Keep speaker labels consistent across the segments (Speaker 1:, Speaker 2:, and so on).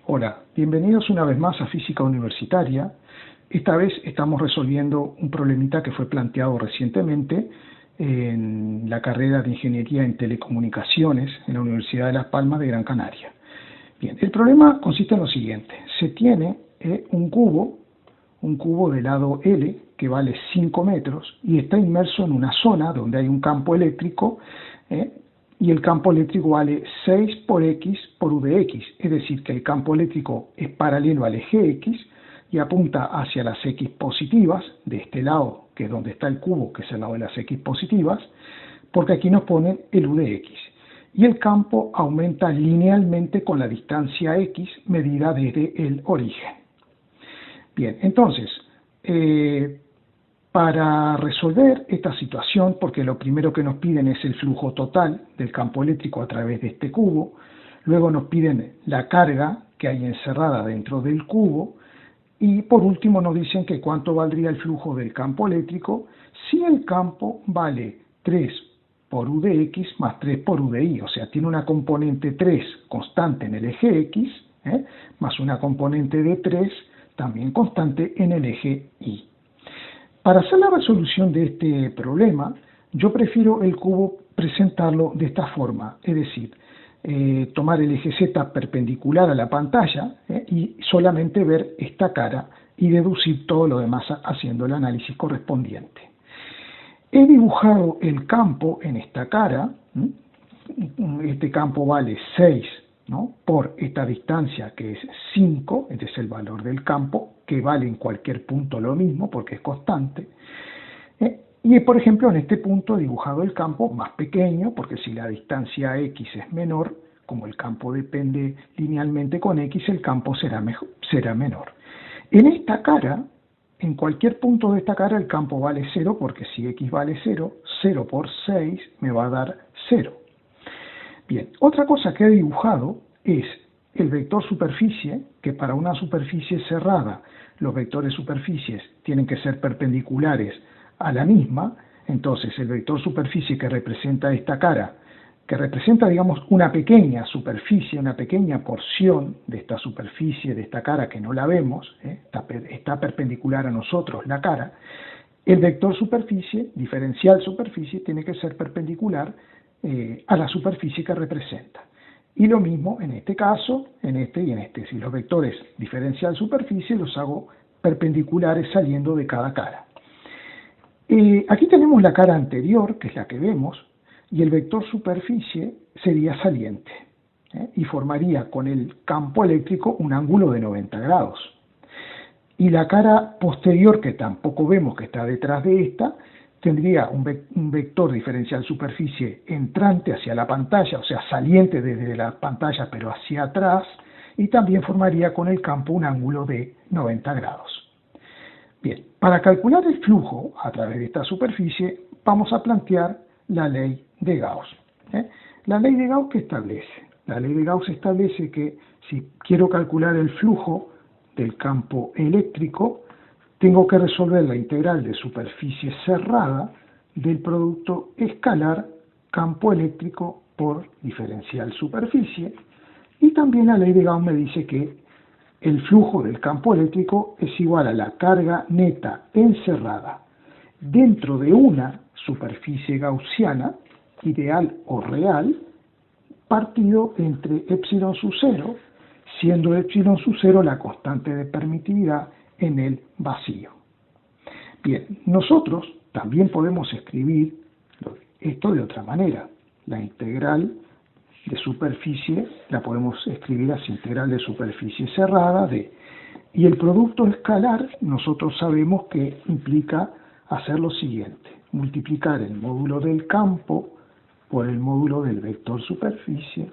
Speaker 1: Hola, bienvenidos una vez más a Física Universitaria. Esta vez estamos resolviendo un problemita que fue planteado recientemente en la carrera de Ingeniería en Telecomunicaciones en la Universidad de Las Palmas de Gran Canaria. Bien, el problema consiste en lo siguiente. Se tiene un cubo de lado L que vale 5 metros y está inmerso en una zona donde hay un campo eléctrico y el campo eléctrico vale 6 por X por U de X, es decir, que el campo eléctrico es paralelo al eje X y apunta hacia las X positivas, de este lado, que es donde está el cubo, que es el lado de las X positivas, porque aquí nos ponen el U de X. Y el campo aumenta linealmente con la distancia X medida desde el origen. Bien, entonces, para resolver esta situación, porque lo primero que nos piden es el flujo total del campo eléctrico a través de este cubo, luego nos piden la carga que hay encerrada dentro del cubo, y por último nos dicen que cuánto valdría el flujo del campo eléctrico si el campo vale 3 por U de X más 3 por U de Y, o sea, tiene una componente 3 constante en el eje X, más una componente de 3 también constante en el eje Y. Para hacer la resolución de este problema, yo prefiero el cubo presentarlo de esta forma, es decir, tomar el eje Z perpendicular a la pantalla y solamente ver esta cara y deducir todo lo demás haciendo el análisis correspondiente. He dibujado el campo en esta cara, este campo vale 6, ¿no?, por esta distancia que es 5, este es el valor del campo, que vale en cualquier punto lo mismo porque es constante. Y por ejemplo en este punto he dibujado el campo más pequeño, porque si la distancia X es menor, como el campo depende linealmente con X, el campo será menor. En esta cara, en cualquier punto de esta cara el campo vale 0, porque si X vale 0, 0 por 6 me va a dar 0. Bien, otra cosa que he dibujado es el vector superficie, que para una superficie cerrada los vectores superficies tienen que ser perpendiculares a la misma. Entonces el vector superficie que representa esta cara, que representa digamos una pequeña superficie, una pequeña porción de esta superficie, de esta cara que no la vemos, está perpendicular a nosotros la cara, el vector superficie, diferencial superficie, tiene que ser perpendicular a la superficie que representa. Y lo mismo en este caso, en este y en este. Si los vectores diferencial superficie los hago perpendiculares saliendo de cada cara. Aquí tenemos la cara anterior, que es la que vemos, y el vector superficie sería saliente, y formaría con el campo eléctrico un ángulo de 90 grados. Y la cara posterior, que tampoco vemos, que está detrás de esta, tendría un vector diferencial superficie entrante hacia la pantalla, o sea, saliente desde la pantalla pero hacia atrás, y también formaría con el campo un ángulo de 90 grados. Bien, para calcular el flujo a través de esta superficie vamos a plantear la ley de Gauss. La ley de Gauss, ¿qué establece? La ley de Gauss establece que si quiero calcular el flujo del campo eléctrico, tengo que resolver la integral de superficie cerrada del producto escalar campo eléctrico por diferencial superficie, y también la ley de Gauss me dice que el flujo del campo eléctrico es igual a la carga neta encerrada dentro de una superficie gaussiana, ideal o real, partido entre epsilon sub 0, siendo epsilon sub 0 la constante de permitividad en el vacío. Bien, nosotros también podemos escribir esto de otra manera. La integral de superficie la podemos escribir así: integral de superficie cerrada de... Y el producto escalar nosotros sabemos que implica hacer lo siguiente: multiplicar el módulo del campo por el módulo del vector superficie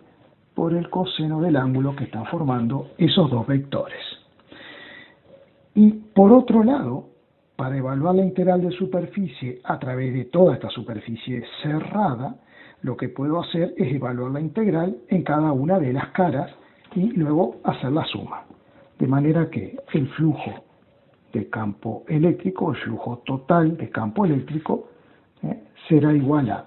Speaker 1: por el coseno del ángulo que están formando esos dos vectores. Y por otro lado, para evaluar la integral de superficie a través de toda esta superficie cerrada, lo que puedo hacer es evaluar la integral en cada una de las caras y luego hacer la suma. De manera que el flujo de campo eléctrico, el flujo total de campo eléctrico, será igual a,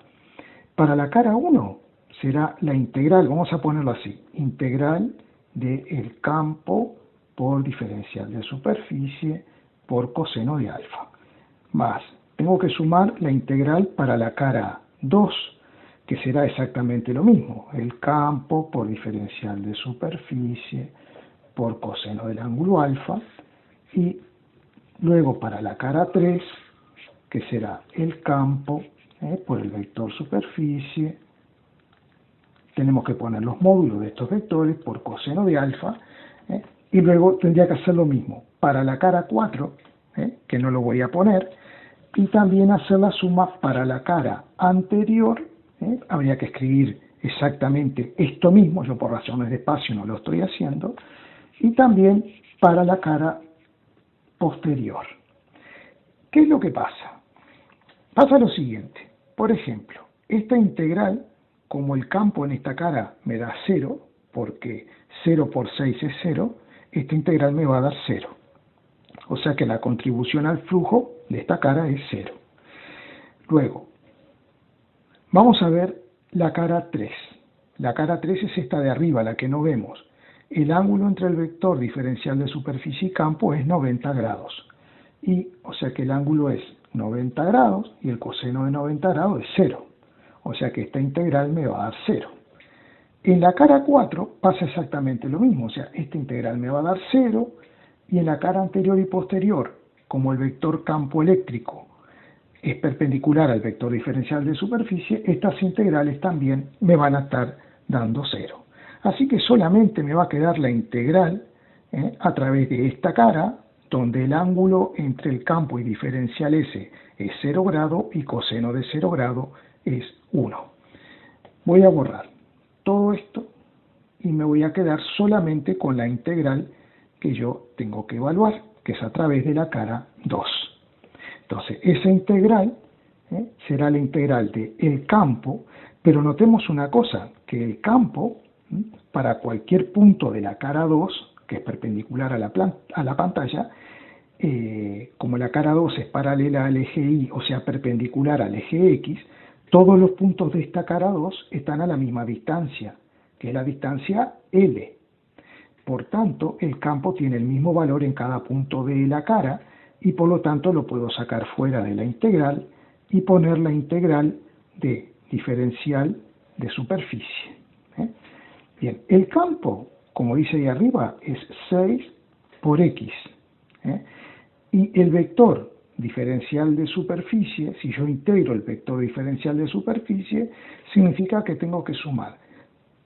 Speaker 1: para la cara 1, será la integral, vamos a ponerlo así, integral del campo por diferencial de superficie por coseno de alfa. Más, tengo que sumar la integral para la cara 2, que será exactamente lo mismo. El campo por diferencial de superficie por coseno del ángulo alfa. Y luego para la cara 3, que será el campo por el vector superficie. Tenemos que poner los módulos de estos vectores por coseno de alfa. Y luego tendría que hacer lo mismo para la cara 4, que no lo voy a poner, y también hacer la suma para la cara anterior. Habría que escribir exactamente esto mismo, yo por razones de espacio no lo estoy haciendo, y también para la cara posterior. ¿Qué es lo que pasa? Pasa lo siguiente, por ejemplo, esta integral, como el campo en esta cara me da 0, porque 0 por 6 es 0, esta integral me va a dar 0. O sea que la contribución al flujo de esta cara es 0. Luego, vamos a ver la cara 3. La cara 3 es esta de arriba, la que no vemos. El ángulo entre el vector diferencial de superficie y campo es 90 grados. O sea que el ángulo es 90 grados y el coseno de 90 grados es 0. O sea que esta integral me va a dar 0. En la cara 4 pasa exactamente lo mismo. O sea, esta integral me va a dar 0. Y en la cara anterior y posterior, como el vector campo eléctrico es perpendicular al vector diferencial de superficie, estas integrales también me van a estar dando 0. Así que solamente me va a quedar la integral a través de esta cara, donde el ángulo entre el campo y diferencial S es 0 grado y coseno de 0 grado es 1. Voy a borrar todo esto y me voy a quedar solamente con la integral que yo tengo que evaluar, que es a través de la cara 2. Entonces, esa integral será la integral del campo, pero notemos una cosa, que el campo, para cualquier punto de la cara 2, que es perpendicular a la pantalla, como la cara 2 es paralela al eje Y, o sea, perpendicular al eje X, todos los puntos de esta cara 2 están a la misma distancia, que es la distancia L. Por tanto, el campo tiene el mismo valor en cada punto de la cara y por lo tanto lo puedo sacar fuera de la integral y poner la integral de diferencial de superficie. Bien, el campo, como dice ahí arriba, es 6 por X. Y el vector diferencial de superficie, si yo integro el vector diferencial de superficie, significa que tengo que sumar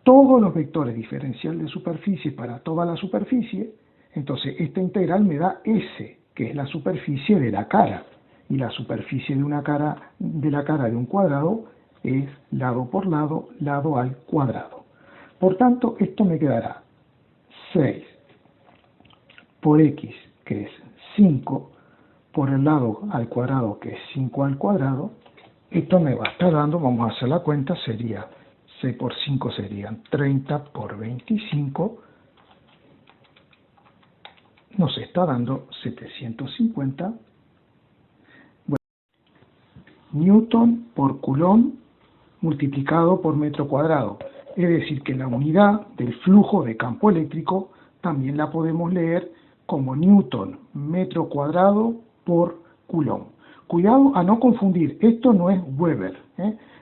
Speaker 1: todos los vectores diferencial de superficie para toda la superficie. Entonces esta integral me da S, que es la superficie de la cara, y la superficie de la cara de un cuadrado es lado por lado, lado al cuadrado. Por tanto, esto me quedará 6 por X, que es 5, por el lado al cuadrado, que es 5 al cuadrado. Esto me va a estar dando, vamos a hacer la cuenta, sería 6 por 5 serían 30 por 25, nos está dando 750 newton por coulomb multiplicado por metro cuadrado. Es decir, que la unidad del flujo de campo eléctrico también la podemos leer como newton metro cuadrado por coulomb. Cuidado a no confundir, esto no es Weber.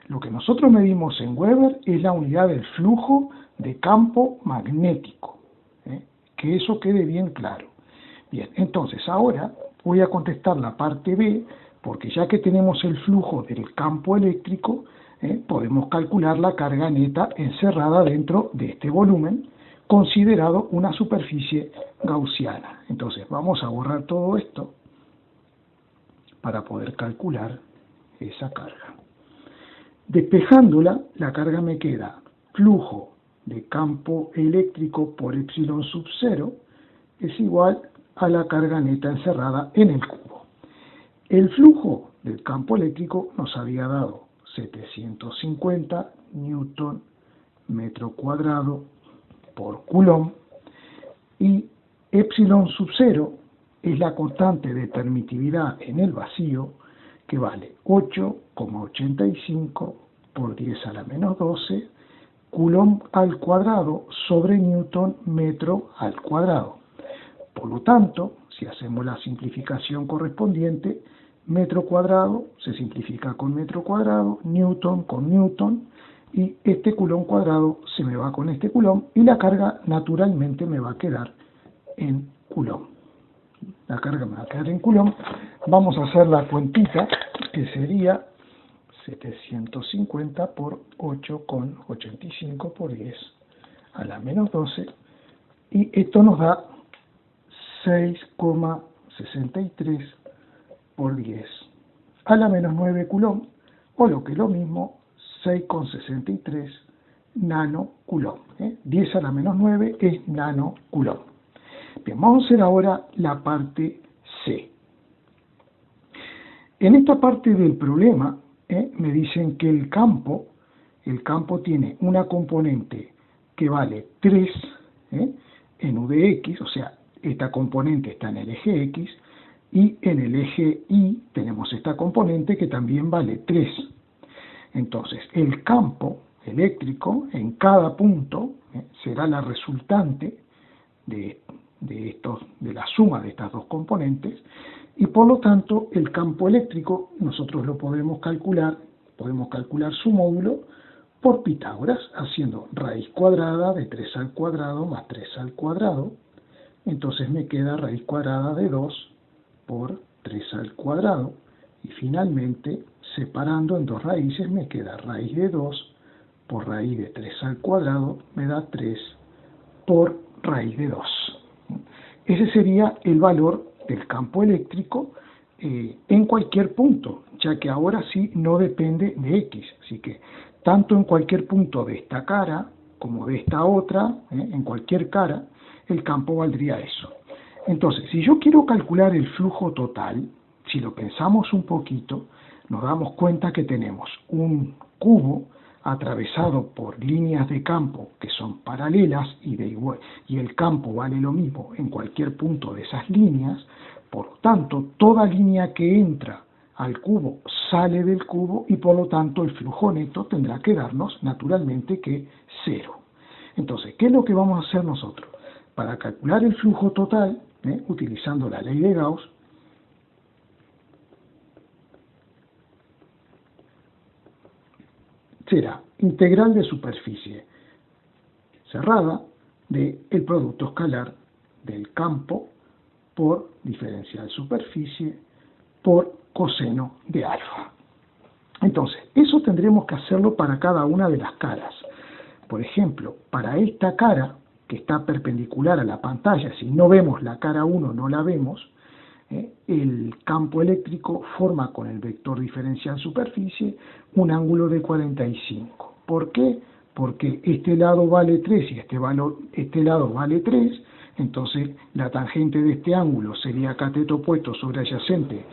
Speaker 1: Lo que nosotros medimos en Weber es la unidad del flujo de campo magnético. Que eso quede bien claro. Bien, entonces ahora voy a contestar la parte B, porque ya que tenemos el flujo del campo eléctrico, podemos calcular la carga neta encerrada dentro de este volumen, considerado una superficie gaussiana. Entonces vamos a borrar todo esto para poder calcular esa carga. Despejándola, la carga me queda flujo de campo eléctrico por epsilon sub 0 es igual a la carga neta encerrada en el cubo. El flujo del campo eléctrico nos había dado 750 newton metro cuadrado por coulomb y epsilon sub 0 es la constante de permitividad en el vacío, que vale 8,85 por 10 a la menos 12 Coulomb al cuadrado sobre Newton metro al cuadrado. Por lo tanto, si hacemos la simplificación correspondiente, metro cuadrado se simplifica con metro cuadrado, Newton con Newton, y este Coulomb cuadrado se me va con este Coulomb, y la carga naturalmente me va a quedar en Coulomb. La carga me va a quedar en Coulomb. Vamos a hacer la cuentita, que sería 750 por 8,85 por 10 a la menos 12, y esto nos da 6,63 por 10 a la menos 9 Coulomb, o lo que es lo mismo, 6,63 nano Coulomb. 10 a la menos 9 es nano Coulomb. Bien, vamos a hacer ahora la parte C. En esta parte del problema, me dicen que el campo tiene una componente que vale 3 en u de x, o sea, esta componente está en el eje x, y en el eje y tenemos esta componente que también vale 3. Entonces, el campo eléctrico en cada punto será la resultante de la suma de estas dos componentes, y por lo tanto el campo eléctrico nosotros lo podemos calcular su módulo por Pitágoras, haciendo raíz cuadrada de 3 al cuadrado más 3 al cuadrado. Entonces me queda raíz cuadrada de 2 por 3 al cuadrado, y finalmente, separando en dos raíces, me queda raíz de 2 por raíz de 3 al cuadrado, me da 3 por raíz de 2. Ese sería el valor del campo eléctrico en cualquier punto, ya que ahora sí no depende de x, así que tanto en cualquier punto de esta cara como de esta otra, en cualquier cara, el campo valdría eso. Entonces, si yo quiero calcular el flujo total, si lo pensamos un poquito, nos damos cuenta que tenemos un cubo atravesado por líneas de campo que son paralelas y el campo vale lo mismo en cualquier punto de esas líneas. Por lo tanto, toda línea que entra al cubo sale del cubo, y por lo tanto el flujo neto tendrá que darnos naturalmente que 0. Entonces, ¿qué es lo que vamos a hacer nosotros? Para calcular el flujo total, utilizando la ley de Gauss, será integral de superficie cerrada del producto escalar del campo por diferencial superficie por coseno de alfa. Entonces, eso tendremos que hacerlo para cada una de las caras. Por ejemplo, para esta cara, que está perpendicular a la pantalla, si no vemos la cara 1, no la vemos, el campo eléctrico forma con el vector diferencial superficie un ángulo de 45. ¿Por qué? Porque este lado vale 3 y este lado vale 3, entonces la tangente de este ángulo sería cateto opuesto sobre adyacente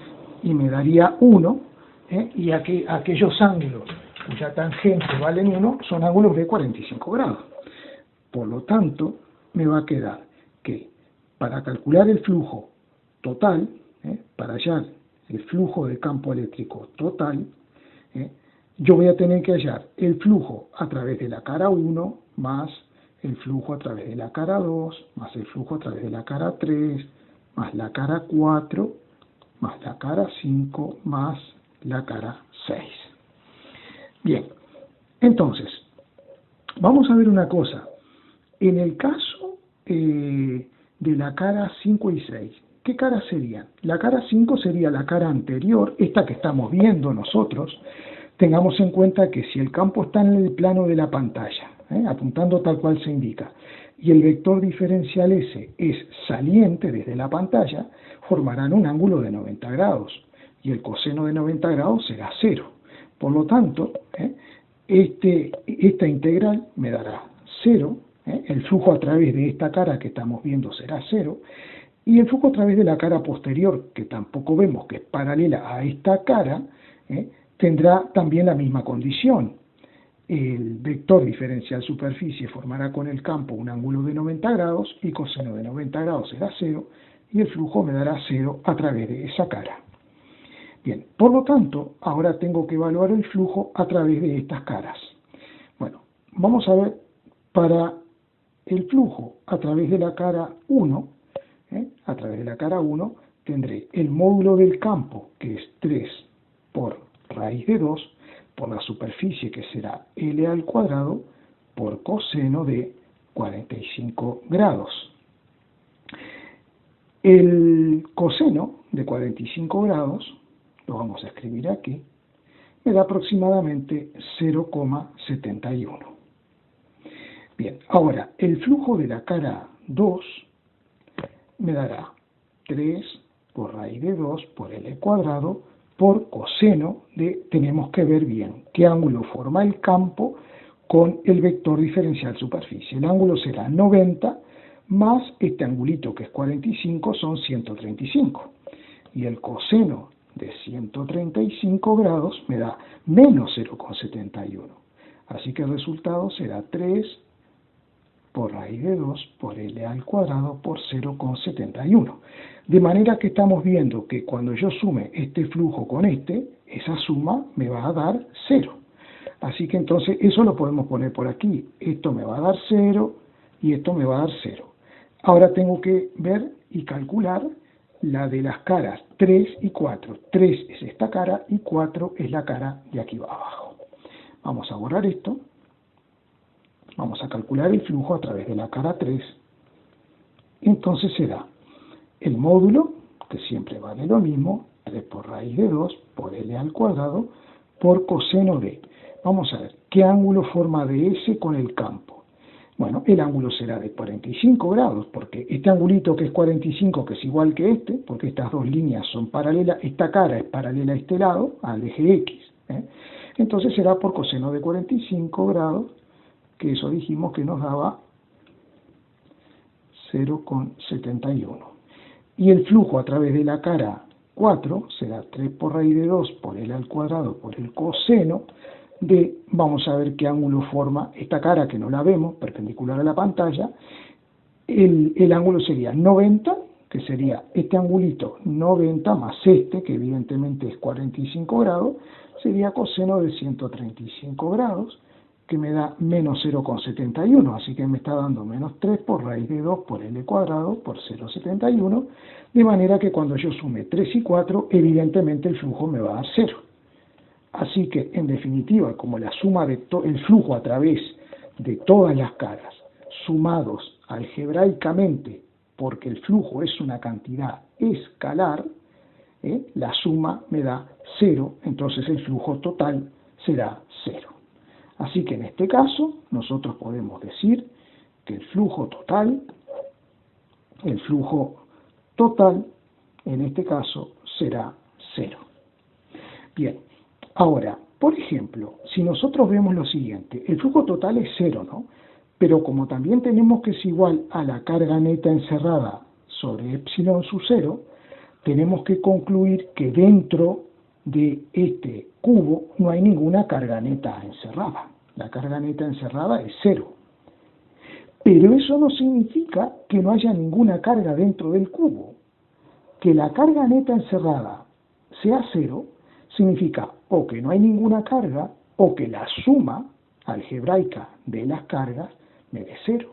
Speaker 1: y me daría 1, y aquellos ángulos cuya tangente valen 1 son ángulos de 45 grados. Por lo tanto, me va a quedar que para calcular el flujo total, para hallar el flujo de campo eléctrico total, yo voy a tener que hallar el flujo a través de la cara 1 más el flujo a través de la cara 2 más el flujo a través de la cara 3 más la cara 4 más la cara 5 más la cara 6. Bien, entonces, vamos a ver una cosa. En el caso de la cara 5 y 6, ¿qué caras serían? La cara 5 sería la cara anterior, esta que estamos viendo nosotros. Tengamos en cuenta que si el campo está en el plano de la pantalla, apuntando tal cual se indica, y el vector diferencial S es saliente desde la pantalla, formarán un ángulo de 90 grados, y el coseno de 90 grados será 0. Por lo tanto, esta integral me dará 0, el flujo a través de esta cara que estamos viendo será 0, y el flujo a través de la cara posterior, que tampoco vemos, que es paralela a esta cara, tendrá también la misma condición. El vector diferencial superficie formará con el campo un ángulo de 90 grados, y coseno de 90 grados será 0, y el flujo me dará 0 a través de esa cara. Bien, por lo tanto, ahora tengo que evaluar el flujo a través de estas caras. Bueno, vamos a ver para el flujo a través de la cara 1, a través de la cara 1 tendré el módulo del campo, que es 3 por raíz de 2, por la superficie, que será L al cuadrado, por coseno de 45 grados. El coseno de 45 grados, lo vamos a escribir aquí, me da aproximadamente 0,71. Bien, ahora el flujo de la cara 2 me dará 3 por raíz de 2 por L cuadrado por coseno de, tenemos que ver bien qué ángulo forma el campo con el vector diferencial superficie. El ángulo será 90 más este angulito que es 45 son 135. Y el coseno de 135 grados me da menos 0,71. Así que el resultado será 3 por raíz de 2 por L al cuadrado por 0,71. De manera que estamos viendo que cuando yo sume este flujo con este, esa suma me va a dar 0. Así que entonces eso lo podemos poner por aquí. Esto me va a dar 0 y esto me va a dar 0. Ahora tengo que ver y calcular la de las caras 3 y 4. 3 es esta cara y 4 es la cara de aquí abajo. Vamos a borrar esto. Vamos a calcular el flujo a través de la cara 3. Entonces será el módulo, que siempre vale lo mismo, 3 por raíz de 2 por L al cuadrado por coseno de. Vamos a ver, ¿qué ángulo forma DS con el campo? Bueno, el ángulo será de 45 grados, porque este angulito que es 45, que es igual que este, porque estas dos líneas son paralelas, esta cara es paralela a este lado, al eje X. Entonces será por coseno de 45 grados, que eso dijimos que nos daba 0,71. Y el flujo a través de la cara 4 será 3 por raíz de 2 por L al cuadrado por el coseno de, vamos a ver qué ángulo forma esta cara que no la vemos, perpendicular a la pantalla. El ángulo sería 90, que sería este angulito 90 más este, que evidentemente es 45 grados, sería coseno de 135 grados, que me da menos 0,71, así que me está dando menos 3 por raíz de 2 por L cuadrado por 0,71, de manera que cuando yo sume 3 y 4, evidentemente el flujo me va a dar 0. Así que, en definitiva, como la suma de el flujo a través de todas las caras, sumados algebraicamente, porque el flujo es una cantidad escalar, la suma me da 0, entonces el flujo total será 0. Así que en este caso, nosotros podemos decir que el flujo total en este caso será 0. Bien, ahora, por ejemplo, si nosotros vemos lo siguiente, el flujo total es 0, ¿no? Pero como también tenemos que es igual a la carga neta encerrada sobre epsilon sub 0, tenemos que concluir que dentro de este cubo no hay ninguna carga neta encerrada. La carga neta encerrada es 0. Pero eso no significa que no haya ninguna carga dentro del cubo. Que la carga neta encerrada sea 0 significa o que no hay ninguna carga o que la suma algebraica de las cargas me dé 0.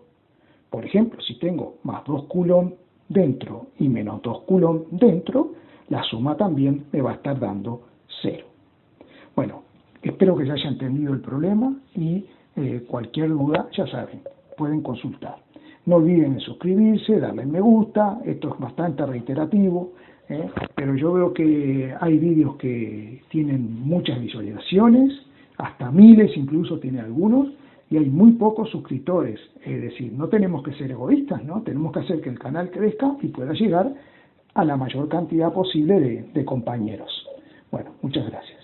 Speaker 1: Por ejemplo, si tengo más 2 coulomb dentro y menos 2 coulomb dentro, la suma también me va a estar dando 0. Bueno, espero que se haya entendido el problema y cualquier duda, ya saben, pueden consultar. No olviden suscribirse, darle me gusta, esto es bastante reiterativo, pero yo veo que hay vídeos que tienen muchas visualizaciones, hasta miles incluso tiene algunos, y hay muy pocos suscriptores. Es decir, no tenemos que ser egoístas, ¿no? Tenemos que hacer que el canal crezca y pueda llegar a la mayor cantidad posible de compañeros. Bueno, muchas gracias.